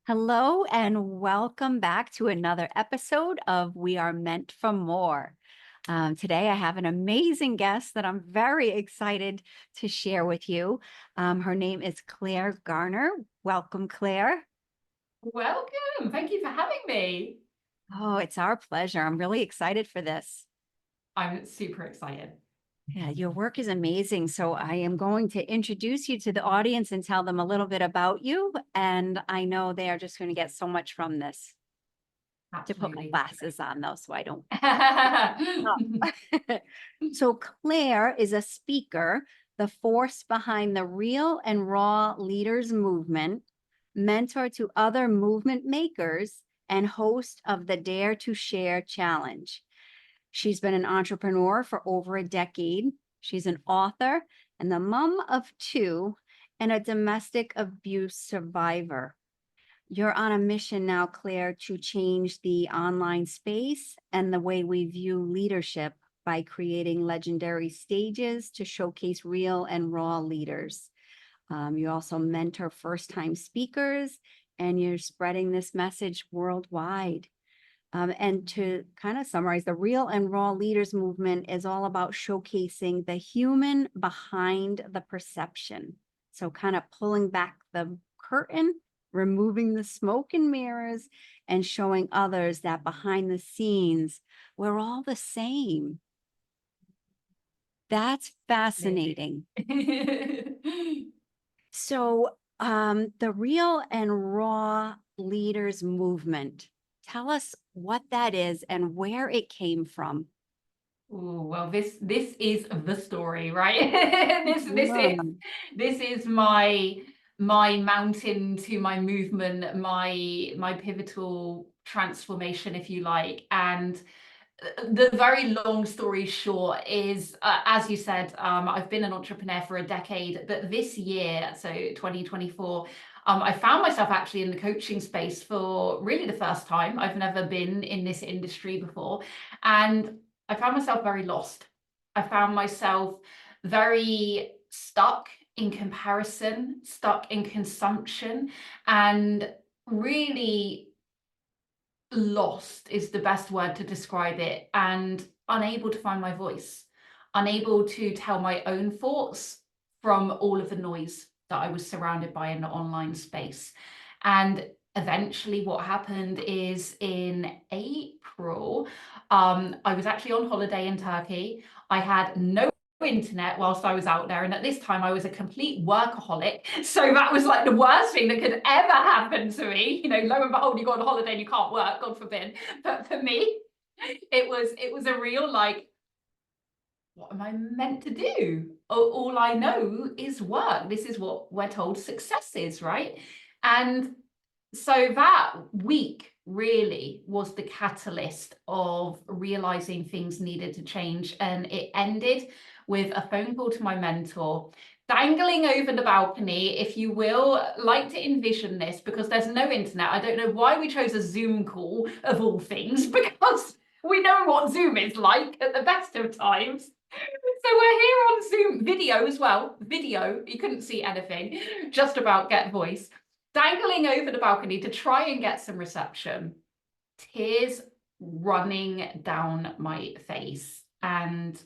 Hello and welcome back to another episode of We Are Meant for More. Today, I have an amazing guest that I'm very excited to share with you. Her name is Clare Garner. Welcome, Clare. Welcome. Thank you for having me. Oh, it's our pleasure. I'm really excited for this. I'm super excited. Yeah, your work is amazing. So I am going to introduce you to the audience and tell them a little bit about you. And I know they are just going to get so much from this. To put my Absolutely. glasses on though, so I don't. So Clare is a speaker, the force behind the Real and Raw Leaders Movement, mentor to other movement makers, and host of the Dare to Share Challenge. She's been an entrepreneur for over a decade. She's an author and the mom of two and a domestic abuse survivor. You're on a mission now, Clare, to change the online space and the way we view leadership by creating legendary stages to showcase real and raw leaders. You also mentor first-time speakers, and you're spreading this message worldwide. And to kind of summarize, the Real and Raw Leaders movement is all about showcasing the human behind the perception. So kind of pulling back the curtain, removing the smoke and mirrors, and showing others that behind the scenes, we're all the same. That's fascinating. So the Real and Raw Leaders movement, tell us what that is and where it came from. Ooh, well, this is the story, right? This is my mountain to my movement, my pivotal transformation, if you like. And the very long story short is, as you said, I've been an entrepreneur for a decade, but this year, so 2024, I found myself actually in the coaching space for really the first time. I've never been in this industry before, and I found myself very lost. I found myself very stuck in comparison, stuck in consumption, and really lost is the best word to describe it, and unable to find my voice, unable to tell my own thoughts from all of the noise that I was surrounded by in the online space. And eventually what happened is in April, I was actually on holiday in Turkey. I had no internet whilst I was out there, and at this time I was a complete workaholic, so that was like the worst thing that could ever happen to me. Lo and behold, you go on holiday and you can't work, God forbid. But for me, it was a real, like, what am I meant to do? All I know is work. This is what we're told success is, right? And so that week really was the catalyst of realizing things needed to change. And it ended with a phone call to my mentor, dangling over the balcony, if you will. Like to envision this, because there's no internet. I don't know why we chose a Zoom call of all things, because we know what Zoom is like at the best of times. So we're here on Zoom, video as well. Video, you couldn't see anything, just about get voice. Dangling over the balcony to try and get some reception. Tears running down my face, and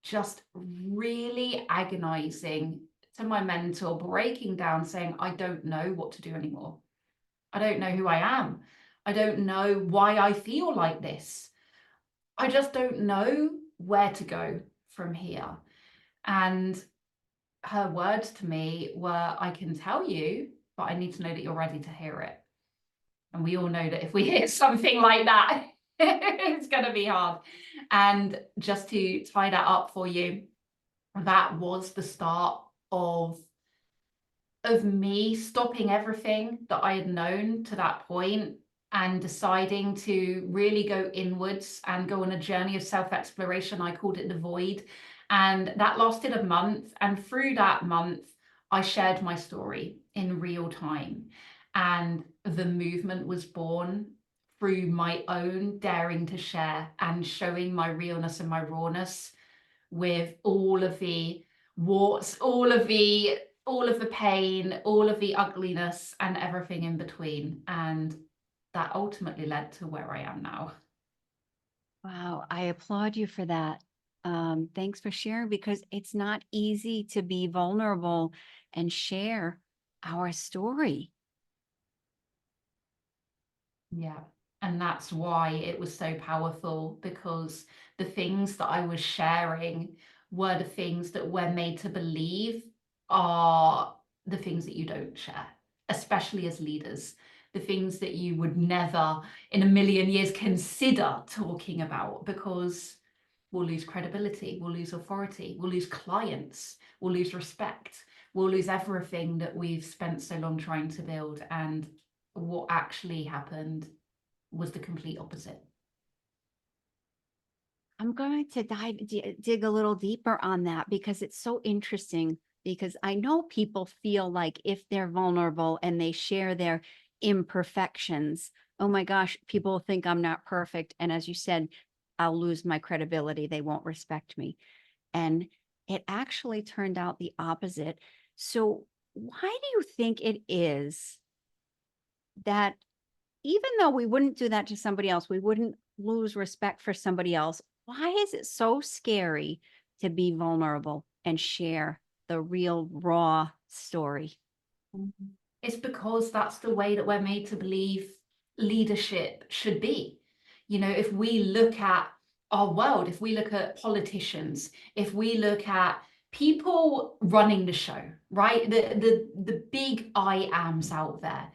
just really agonizing to my mentor, breaking down, saying, I don't know what to do anymore. I don't know who I am. I don't know why I feel like this. I just don't know where to go from here. And her words to me were, I can tell you, but I need to know that you're ready to hear it. And we all know that if we hear something like that, it's going to be hard. And just to tie that up for you, that was the start of me stopping everything that I had known to that point and deciding to really go inwards and go on a journey of self-exploration. I called it the void. And that lasted a month. And through that month, I shared my story in real time. And the movement was born through my own daring to share and showing my realness and my rawness, with all of the warts, all of the all of the pain, all of the ugliness, and everything in between. And that ultimately led to where I am now. Wow, I applaud you for that. Thanks for sharing because it's not easy to be vulnerable and share our story. Yeah. And that's why it was so powerful, because the things that I was sharing were the things that we're made to believe are the things that you don't share, especially as leaders, the things that you would never in a million years consider talking about, because we'll lose credibility, we'll lose authority, we'll lose clients, we'll lose respect, we'll lose everything that we've spent so long trying to build. And what actually happened was the complete opposite. I'm going to dig a little deeper on that because it's so interesting. Because I know people feel like if they're vulnerable and they share their imperfections, oh my gosh, people think I'm not perfect. And as you said, I'll lose my credibility. They won't respect me. And it actually turned out the opposite. So, why do you think it is that even though we wouldn't do that to somebody else, we wouldn't lose respect for somebody else? Why is it so scary to be vulnerable and share the real raw story? It's because that's the way that we're made to believe leadership should be. You know, if we look at our world, if we look at politicians, if we look at people running the show, right? The big I ams out there,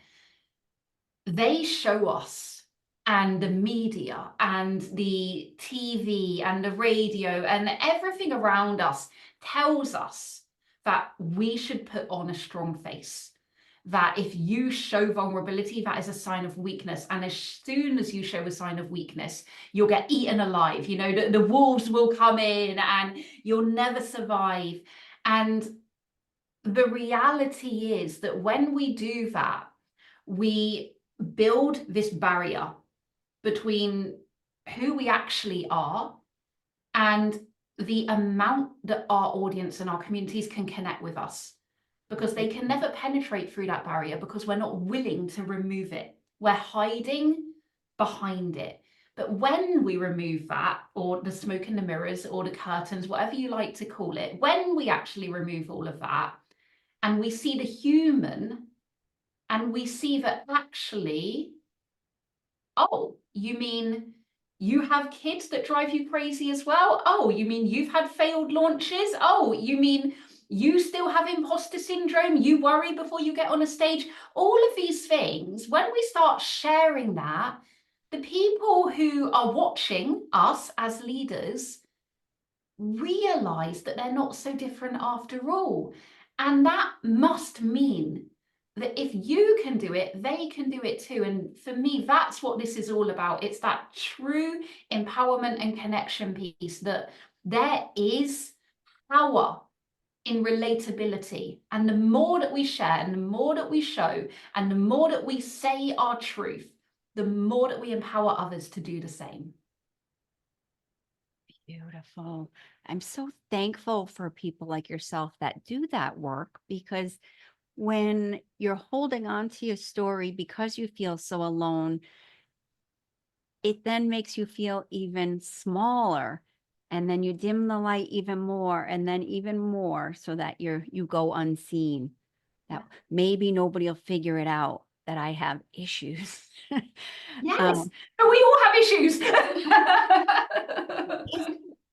they show us, and the media and the TV and the radio and everything around us tells us that we should put on a strong face, that if you show vulnerability, that is a sign of weakness. And as soon as you show a sign of weakness, you'll get eaten alive. You know, the wolves will come in and you'll never survive. And the reality is that when we do that, we build this barrier between who we actually are and the amount that our audience and our communities can connect with us, because they can never penetrate through that barrier because we're not willing to remove it. We're hiding behind it. But when we remove that, or the smoke and the mirrors, or the curtains, whatever you like to call it, when we actually remove all of that and we see the human, and we see that actually, oh, you mean you have kids that drive you crazy as well? Oh, you mean you've had failed launches? Oh, you mean you still have imposter syndrome? You worry before you get on a stage? All of these things, when we start sharing that, the people who are watching us as leaders realize that they're not so different after all. And that must mean that if you can do it, they can do it too. And for me, that's what this is all about. It's that true empowerment and connection piece, that there is power in relatability. And the more that we share, and the more that we show, and the more that we say our truth, the more that we empower others to do the same. Beautiful. I'm so thankful for people like yourself that do that work because when you're holding on to your story because you feel so alone, it then makes you feel even smaller. And then you dim the light even more and then even more so that you go unseen. That maybe nobody will figure it out that I have issues. Yes, but we all have issues.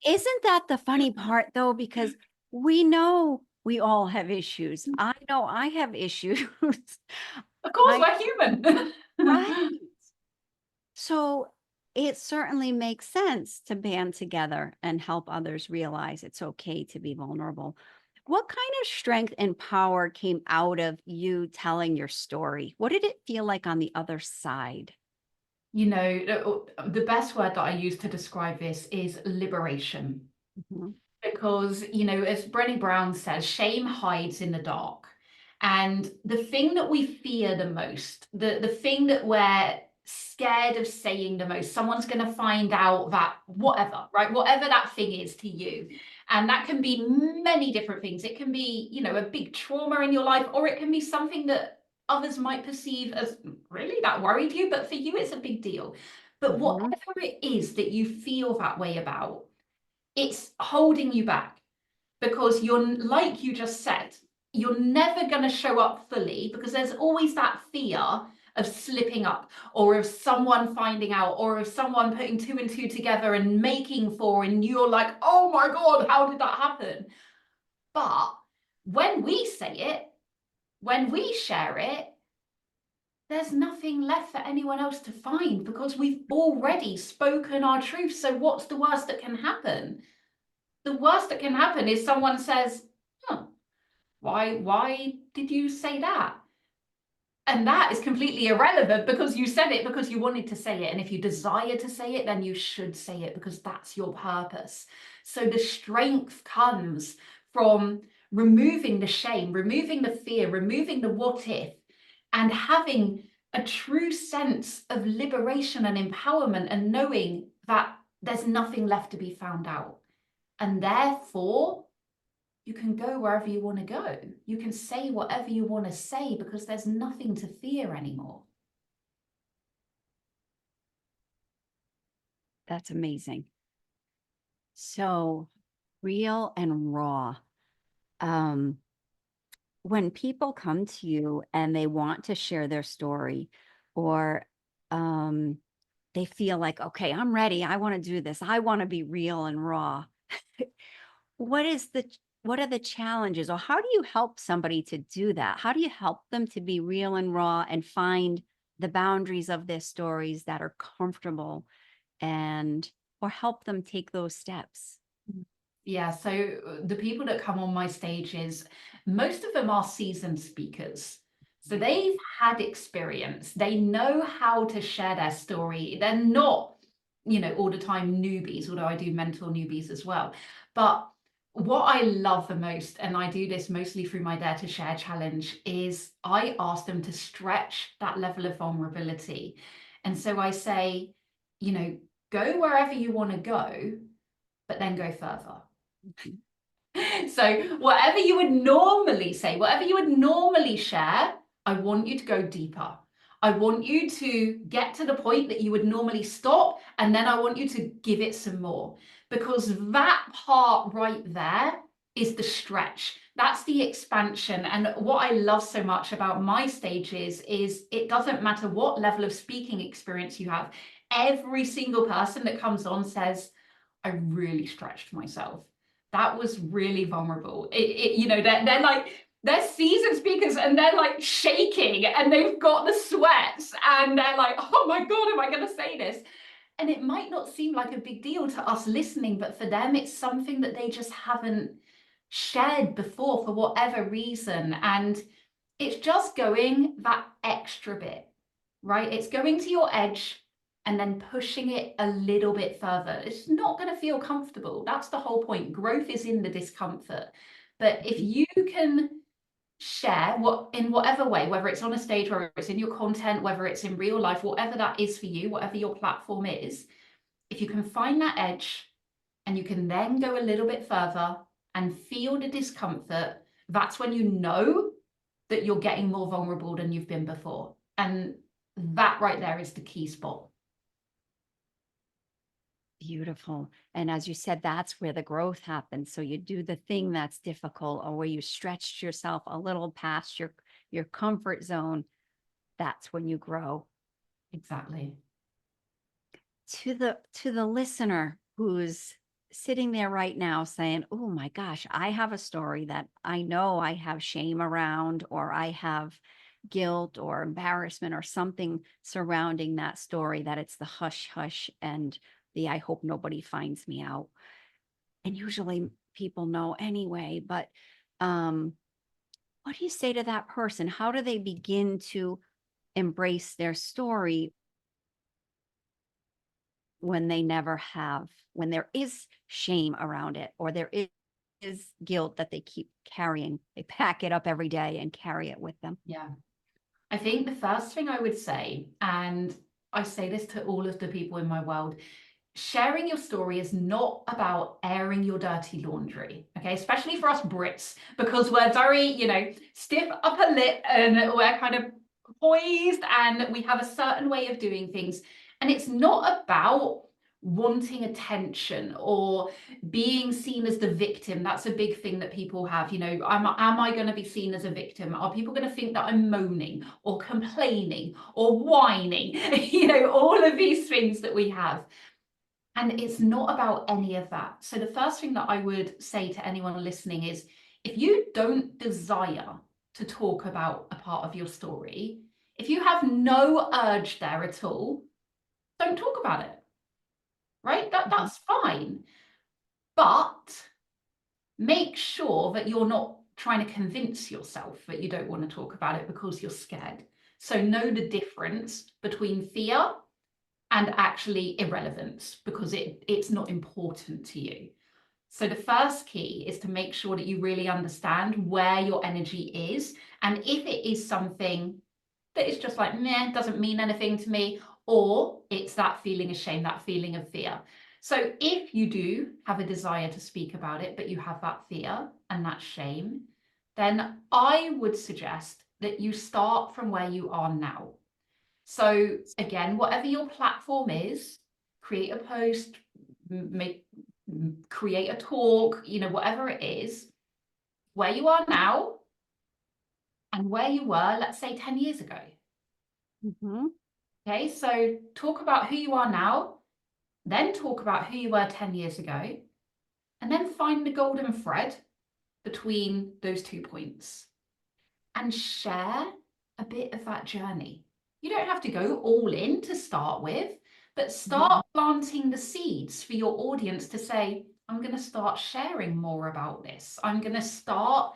Isn't that the funny part though? Because we know we all have issues. I know I have issues. Of course, I we're human. right. So it certainly makes sense to band together and help others realize it's okay to be vulnerable. What kind of strength and power came out of you telling your story? What did it feel like on the other side? You know, the best word that I use to describe this is liberation. Mhm. Because, you know, as Brené Brown says, shame hides in the dark. And the thing that we fear the most, the thing that we're scared of saying the most, someone's going to find out that whatever, right? Whatever that thing is to you. And that can be many different things. It can be, you know, a big trauma in your life, or it can be something that others might perceive as, really, that worried you, but for you it's a big deal. But Mhm. whatever it is that you feel that way about, it's holding you back, because you're, like you just said, you're never going to show up fully, because there's always that fear of slipping up, or of someone finding out, or of someone putting 2 and 2 together and making 4, and you're like, oh my God, how did that happen? But when we say it, when we share it, there's nothing left for anyone else to find, because we've already spoken our truth. So what's the worst that can happen? The worst that can happen is someone says, huh, why did you say that? And that is completely irrelevant, because you said it because you wanted to say it. And if you desire to say it, then you should say it, because that's your purpose. So the strength comes from removing the shame, removing the fear, removing the what if, and having a true sense of liberation and empowerment, and knowing that there's nothing left to be found out. And therefore, you can go wherever you want to go. You can say whatever you want to say, because there's nothing to fear anymore. That's amazing. So real and raw. When people come to you and they want to share their story, or they feel like, okay, I'm ready, I want to do this, I want to be real and raw. what are the challenges, or how do you help somebody to do that? How do you help them to be real and raw and find the boundaries of their stories that are comfortable, and or help them take those steps? Yeah, so the people that come on my stages, most of them are seasoned speakers. So they've had experience. They know how to share their story. They're not, you know, all the time newbies, although I do mentor newbies as well. But what I love the most, and I do this mostly through my Dare to Share challenge, is I ask them to stretch that level of vulnerability. And so I say, you know, go wherever you want to go, but then go further. So whatever you would normally say, whatever you would normally share, I want you to go deeper. I want you to get to the point that you would normally stop, and then I want you to give it some more, because that part right there is the stretch. That's the expansion. And what I love so much about my stages is it doesn't matter what level of speaking experience you have. Every single person that comes on says, I really stretched myself. That was really vulnerable. You know, they're like, they're seasoned speakers and they're like shaking and they've got the sweats and they're like, oh my God, am I going to say this? And it might not seem like a big deal to us listening, but for them, it's something that they just haven't shared before for whatever reason. And it's just going that extra bit, right? It's going to your edge and then pushing it a little bit further. It's not going to feel comfortable. That's the whole point. Growth is in the discomfort. But if you can share in whatever way, whether it's on a stage, whether it's in your content, whether it's in real life, whatever that is for you, whatever your platform is, if you can find that edge and you can then go a little bit further and feel the discomfort, that's when you know that you're getting more vulnerable than you've been before. And that right there is the key spot. Beautiful. And as you said, that's where the growth happens. So you do the thing that's difficult, or where you stretched yourself a little past your comfort zone. That's when you grow. Exactly. To the listener who's sitting there right now saying, oh my gosh, I have a story that I know I have shame around, or I have guilt or embarrassment or something surrounding that story, that it's the hush hush and the I hope nobody finds me out. And usually people know anyway, but what do you say to that person? How do they begin to embrace their story when they never have, when there is shame around it, or there is guilt that they keep carrying? They pack it up every day and carry it with them. Yeah. I think the first thing I would say, and I say this to all of the people in my world, sharing your story is not about airing your dirty laundry, okay? Especially for us Brits, because we're very, you know, stiff upper lip and we're kind of poised and we have a certain way of doing things. And it's not about wanting attention or being seen as the victim. That's a big thing that people have. You know, am I going to be seen as a victim? Are people going to think that I'm moaning or complaining or whining? You know, all of these things that we have. And it's not about any of that. So the first thing that I would say to anyone listening is, if you don't desire to talk about a part of your story, if you have no urge there at all, don't talk about it, right? That's fine. But make sure that you're not trying to convince yourself that you don't want to talk about it because you're scared. So know the difference between fear and actually irrelevance, because it's not important to you. So the first key is to make sure that you really understand where your energy is. And if it is something that is just like, meh, doesn't mean anything to me, or it's that feeling of shame, that feeling of fear. So if you do have a desire to speak about it, but you have that fear and that shame, then I would suggest that you start from where you are now. So again, whatever your platform is, create a post, create a talk, you know, whatever it is, where you are now and where you were, let's say 10 years ago. Okay, so talk about who you are now, then talk about who you were 10 years ago, and then find the golden thread between those 2 points and share a bit of that journey. You don't have to go all in to start with, but start planting the seeds for your audience to say, I'm going to start sharing more about this. I'm going to start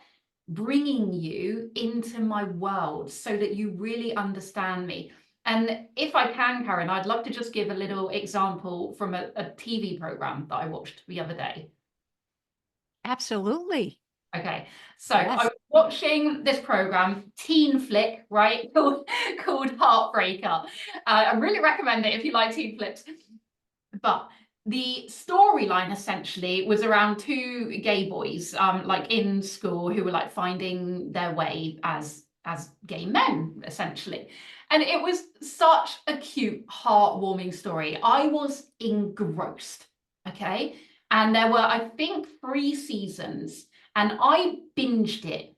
bringing you into my world so that you really understand me. And if I can, Karen, I'd love to just give a little example from a TV program that I watched the other day. Absolutely. Okay, so Yes. I was watching this program, teen flick, right, called Heartbreaker. I really recommend it if you like teen flicks. But the storyline essentially was around 2 gay boys, like in school, who were like finding their way as gay men, essentially. And it was such a cute, heartwarming story. I was engrossed, okay? And there were, I think, 3 seasons, and I binged it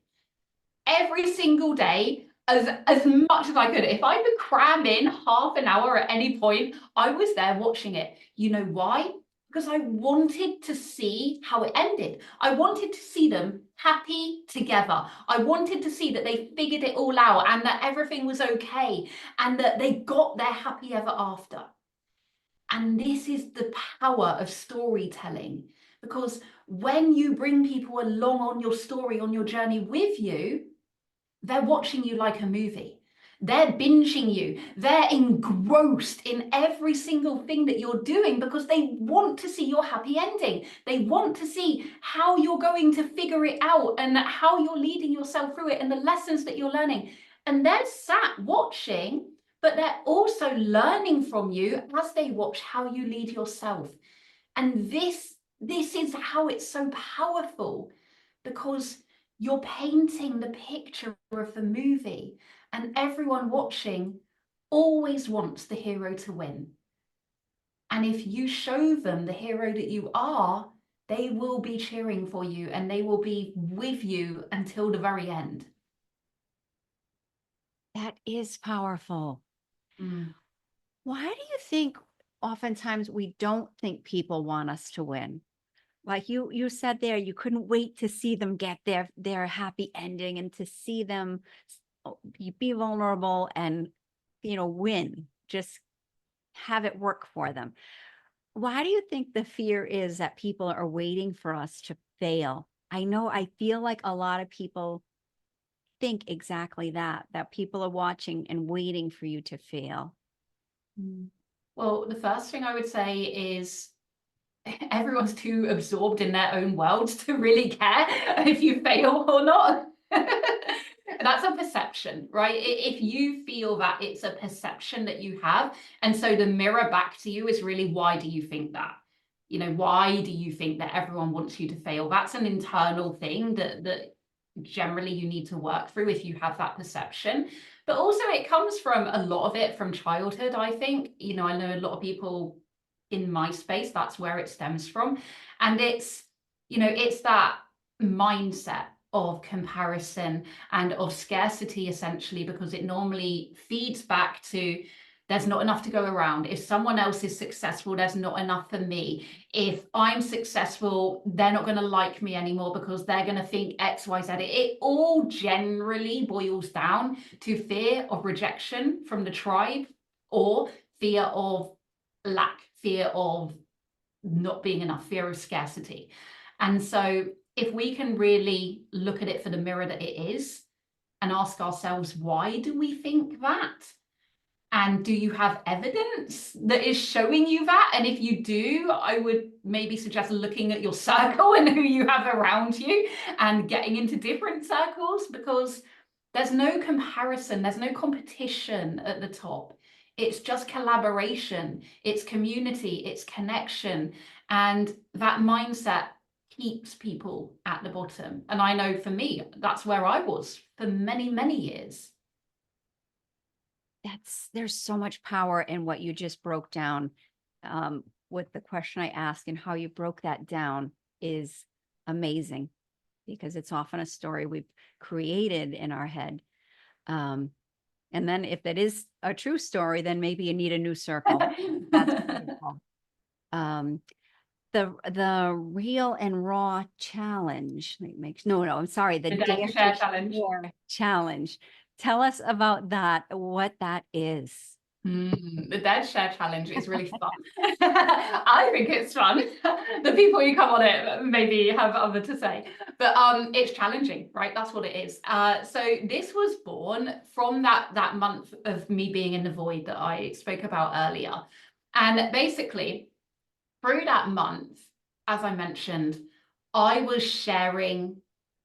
every single day as much as I could. If I could cram in half an hour at any point, I was there watching it. You know why? Because I wanted to see how it ended. I wanted to see them happy together. I wanted to see that they figured it all out and that everything was okay and that they got their happy ever after. And this is the power of storytelling, because when you bring people along on your story, on your journey with you, they're watching you like a movie. They're binging you. They're engrossed in every single thing that you're doing because they want to see your happy ending. They want to see how you're going to figure it out and how you're leading yourself through it and the lessons that you're learning. And they're sat watching, but they're also learning from you as they watch how you lead yourself. And this is how it's so powerful, because you're painting the picture of the movie, and everyone watching always wants the hero to win. And if you show them the hero that you are, they will be cheering for you and they will be with you until the very end. That is powerful. Mm. Why do you think oftentimes we don't think people want us to win? Like you said there, you couldn't wait to see them get their happy ending and to see them be vulnerable and, win, just have it work for them. Why do you think the fear is that people are waiting for us to fail? I feel like a lot of people think exactly that people are watching and waiting for you to fail. Well, the first thing I would say is everyone's too absorbed in their own worlds to really care if you fail or not. That's a perception, right? If you feel that it's a perception that you have, and so the mirror back to you is really, why do you think that? You know, why do you think that everyone wants you to fail? That's an internal thing that generally you need to work through if you have that perception. But also it comes from a lot of it from childhood, I think. You know, I know a lot of people in my space, that's where it stems from. And it's, you know, it's that mindset of comparison and of scarcity, essentially, because it normally feeds back to, there's not enough to go around. If someone else is successful, there's not enough for me. If I'm successful, they're not going to like me anymore because they're going to think X, Y, Z. It all generally boils down to fear of rejection from the tribe, or fear of lack, fear of not being enough, fear of scarcity. And so if we can really look at it for the mirror that it is and ask ourselves, why do we think that? And do you have evidence that is showing you that? And if you do, I would maybe suggest looking at your circle and who you have around you and getting into different circles, because there's no comparison, there's no competition at the top. It's just collaboration, it's community, it's connection. And that mindset keeps people at the bottom. And I know for me, that's where I was for many, many years. There's so much power in what you just broke down, with the question I asked, and how you broke that down is amazing, because it's often a story we've created in our head. And then if that is a true story, then maybe you need a new circle. That's beautiful. The real and raw challenge I'm sorry, the The Dare Dare to Share to challenge. Share challenge. Tell us about that, what that is. The Dead Share Challenge is really fun. I think it's fun. The people who come on it maybe have other to say, but it's challenging, right? That's what it is. So this was born from that month of me being in the void that I spoke about earlier. And basically, through that month, as I mentioned, I was sharing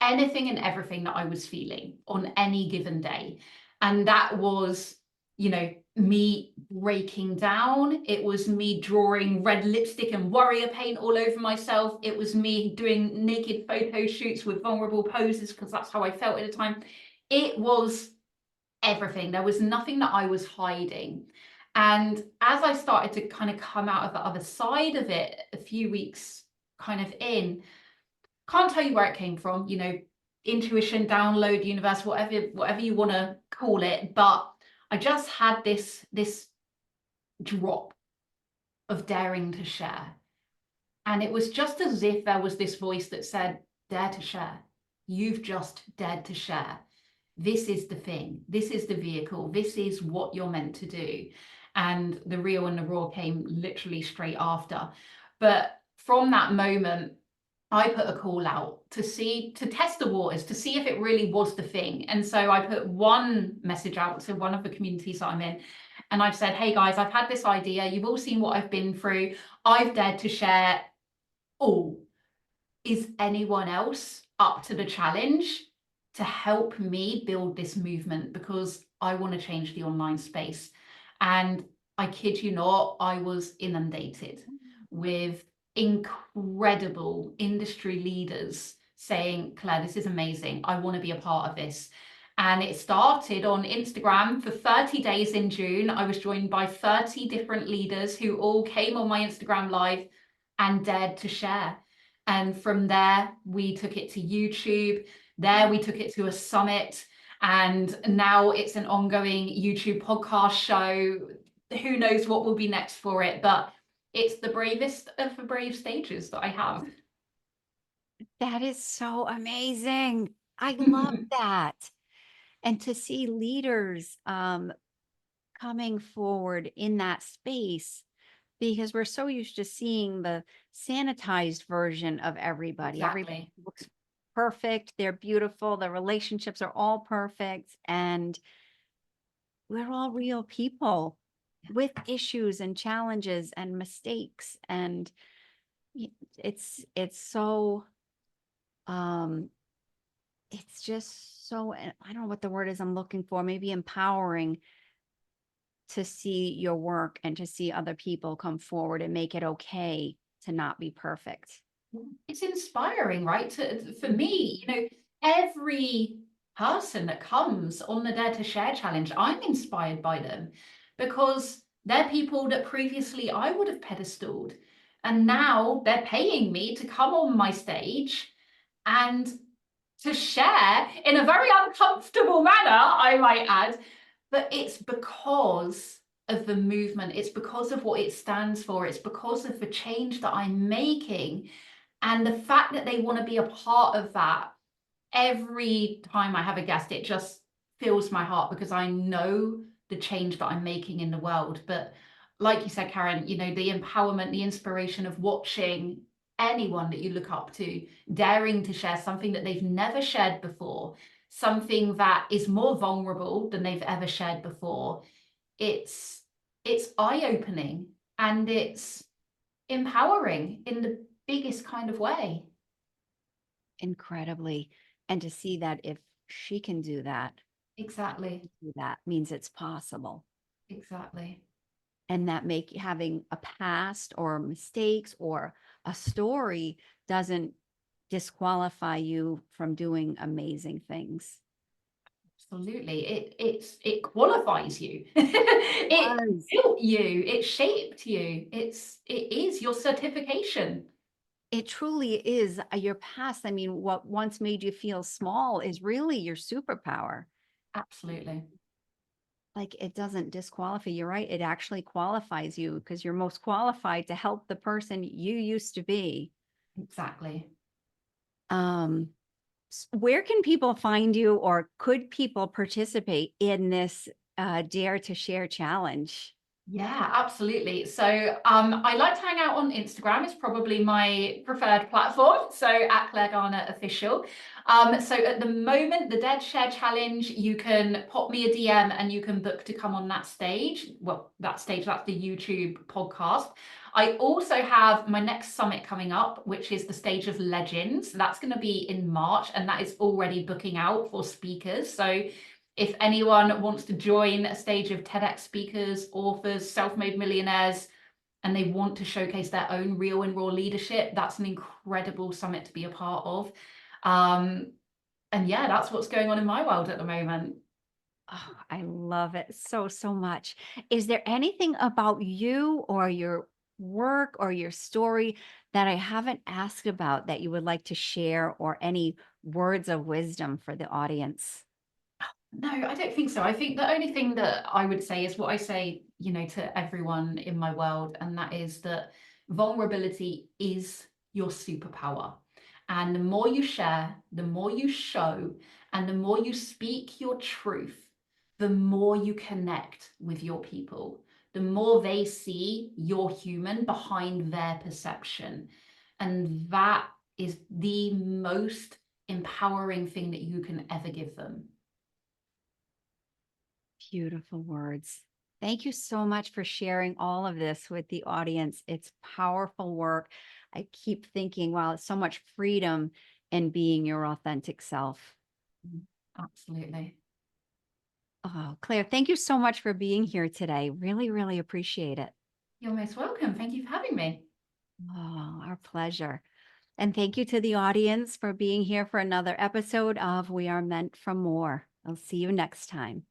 anything and everything that I was feeling on any given day. And that was, you know, me breaking down. It was me drawing red lipstick and warrior paint all over myself. It was me doing naked photo shoots with vulnerable poses because that's how I felt at the time. It was everything. There was nothing that I was hiding. And as I started to kind of come out of the other side of it a few weeks kind of in, can't tell you where it came from, you know, intuition, download, universe, whatever you want to call it, but I just had this drop of daring to share. And it was just as if there was this voice that said, dare to share. You've just dared to share. This is the thing. This is the vehicle. This is what you're meant to do. And the real and the raw came literally straight after. But from that moment, I put a call out to test the waters, to see if it really was the thing. And so I put one message out to one of the communities that I'm in. And I've said, hey guys, I've had this idea. You've all seen what I've been through. I've dared to share all. Is anyone else up to the challenge to help me build this movement? Because I want to change the online space. And I kid you not, I was inundated with incredible industry leaders saying, Claire, this is amazing. I want to be a part of this. And it started on Instagram for 30 days in June. I was joined by 30 different leaders who all came on my Instagram live and dared to share. And from there, we took it to YouTube. There, we took it to a summit. And now it's an ongoing YouTube podcast show. Who knows what will be next for it, but it's the bravest of the brave stages that I have. That is so amazing. I love that. And to see leaders coming forward in that space, because we're so used to seeing the sanitized version of everybody. Exactly. Everybody looks perfect. They're beautiful. The relationships are all perfect. And we're all real people with issues and challenges and mistakes. And it's so it's just so, I don't know what the word is I'm looking for, maybe empowering to see your work and to see other people come forward and make it okay to not be perfect. It's inspiring, right? For me, every person that comes on the Dare to Share challenge, I'm inspired by them because they're people that previously I would have pedestaled. And now they're paying me to come on my stage and to share in a very uncomfortable manner, I might add. But it's because of the movement, it's because of what it stands for, it's because of the change that I'm making. And the fact that they want to be a part of that, every time I have a guest, it just fills my heart because I know the change that I'm making in the world. But like you said, Karen, the empowerment, the inspiration of watching anyone that you look up to daring to share something that they've never shared before, something that is more vulnerable than they've ever shared before. It's eye-opening and it's empowering in the biggest kind of way. Incredibly. And to see that if she can do that, Exactly. that means it's possible. Exactly. And that having a past or mistakes or a story doesn't disqualify you from doing amazing things. Absolutely. It qualifies you. It Does. built you. It shaped you. It is your certification. It truly is your past. I mean, what once made you feel small is really your superpower. Absolutely. Like it doesn't disqualify. You're right. It actually qualifies you because you're most qualified to help the person you used to be. Exactly. Um, where can people find you or could people participate in this Dare to Share challenge? Yeah, absolutely. So I like to hang out on Instagram. It's probably my preferred platform. So at Clare Garner Official. So at the moment, the Dead Share Challenge, you can pop me a DM and you can book to come on that stage. Well, that's the YouTube podcast. I also have my next summit coming up, which is the Stage of Legends. That's going to be in March, and that is already booking out for speakers. So if anyone wants to join a stage of TEDx speakers, authors, self-made millionaires, and they want to showcase their own real and raw leadership, that's an incredible summit to be a part of. And yeah, that's what's going on in my world at the moment. Oh, I love it so, so much. Is there anything about you or your work or your story that I haven't asked about that you would like to share or any words of wisdom for the audience? No, I don't think so. I think the only thing that I would say is what I say, to everyone in my world, and that is that vulnerability is your superpower. And the more you share, the more you show, and the more you speak your truth, the more you connect with your people, the more they see you're human behind their perception. And that is the most empowering thing that you can ever give them. Beautiful words. Thank you so much for sharing all of this with the audience. It's powerful work. I keep thinking, wow, it's so much freedom in being your authentic self. Absolutely. Oh, Claire, thank you so much for being here today. Really, really appreciate it. You're most welcome. Thank you for having me. Oh, our pleasure. And thank you to the audience for being here for another episode of We Are Meant for More. I'll see you next time.